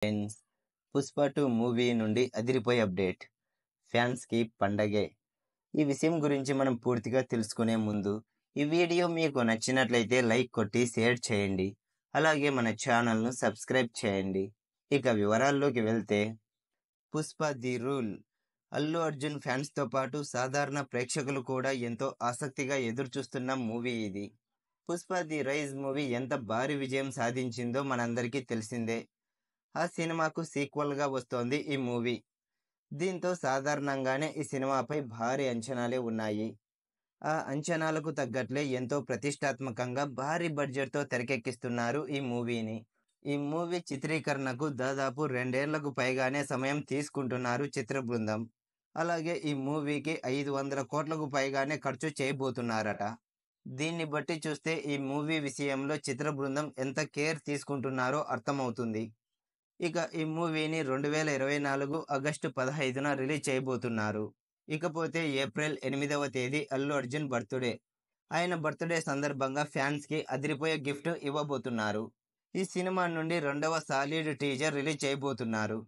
Friends, 'Pushpa 2' movie నుండి అదిరిపోయే update. ఫ్యాన్స్‌కి పండగే. ఈ విషయం గురించి మనం పూర్తిగా తెలుసుకునే ముందు, ఈ వీడియో మీకు నచ్చినట్లయితే లైక్ కొట్టి షేర్ చేయండి. అలాగే మన ఛానల్‌ను సబ్స్క్రైబ్ చేయండి. ఇక వివరాల్లోకి వెళ్తే 'పుష్ప ది రూల్' అల్లు అర్జున్ ఫ్యాన్స్‌తో పాటు సాధారణ ప్రేక్షకులు కూడా ఎంతో ఆసక్తిగా ఎదురుచూస్తున్న మూవీ ఇది. 'పుష్ప ది రైజ్' మూవీ ఎంత భారీ విజయం సాధించిందో మనందరికీ తెలిసిందే. ఆ సినిమాకు సీక్వెల్‌గా వస్తోంది ఈ మూవీ. దీంతో సాధారణంగానే ఈ సినిమాపై భారీ అంచనాలే ఉన్నాయి. ఆ అంచనాలకు తగ్గట్లే ఎంతో ప్రతిష్టాత్మకంగా భారీ బడ్జెట్‌తో తెరకెక్కిస్తున్నారు ఈ మూవీని. ఈ మూవీ చిత్రీకరణకు దాదాపు 2 ఏళ్లకు పైగానే సమయం తీసుకుంటున్నారు చిత్ర బృందం. అలాగే ఈ మూవీకి 500 కోట్లకు పైగానే ఖర్చు చేయబోతున్నారట. దీన్ని బట్టి చూస్తే ఈ మూవీ విషయంలో చిత్ర బృందం ఎంత కేర్ తీసుకుంటున్నారో అర్థమవుతుంది. ఇక ఈ మూవీని 2024 ఆగస్టు 15న రిలీజ్ చేయబోతున్నారు. ఇకపోతే ఏప్రిల్ 8వ తేదీ అల్లు అర్జున్ బర్త్‌డే. ఆయన బర్త్‌డే సందర్భంగా ఫ్యాన్స్‌కి అదిరిపోయే గిఫ్ట్ ఇవ్వబోతున్నారు. ఈ సినిమా నుండి రెండవ సాలిడ్ టీజర్ రిలీజ్ చేయబోతున్నారు.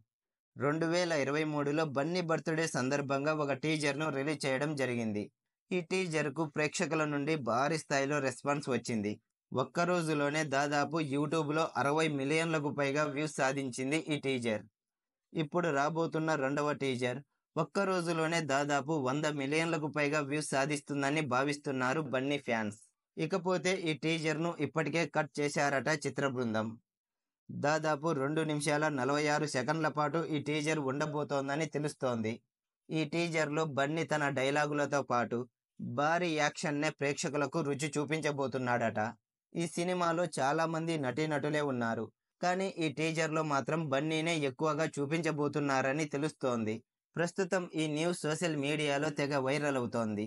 2023లో బన్నీ బర్త్‌డే సందర్భంగా ఒక టీజర్‌ను రిలీజ్ చేయడం జరిగింది. ఈ టీజర్‌కు ప్రేక్షకుల నుండి భారీ స్థాయిలో రెస్పాన్స్ వచ్చింది. ఒక్క రోజులోనే దాదాపు యూట్యూబ్‌లో 60 మిలియన్లకు పైగా వ్యూస్ సాధించింది ఈ టీజర్. ఇప్పుడు రాబోతున్న రెండవ టీజర్ ఒక్క రోజులోనే దాదాపు 100 మిలియన్లకు పైగా వ్యూస్ సాధిస్తుందని భావిస్తున్నారు బన్నీ ఫ్యాన్స్. ఇకపోతే ఈ టీజర్‌ను ఇప్పటికే కట్ చేశారట చిత్ర బృందం. దాదాపు 2 నిమిషాల 46 సెకన్ల పాటు ఈ టీజర్ ఉండబోతోందని తెలుస్తోంది. ఈ టీజర్‌లో బన్నీ తన డైలాగులతో పాటు భారీ యాక్షన్‌నే ప్రేక్షకులకు రుచి చూపించబోతున్నాడట. ఈ సినిమాలో చాలా మంది నటీనటులే ఉన్నారు. కానీ ఈ టీజర్‌లో మాత్రం బన్నీనే ఎక్కువగా చూపించబోతున్నారని తెలుస్తోంది. ప్రస్తుతం ఈ న్యూస్ సోషల్ మీడియాలో తెగ వైరల్ అవుతోంది.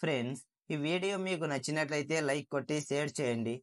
ఫ్రెండ్స్, ఈ వీడియో మీకు నచ్చినట్లయితే లైక్ కొట్టి షేర్ చేయండి.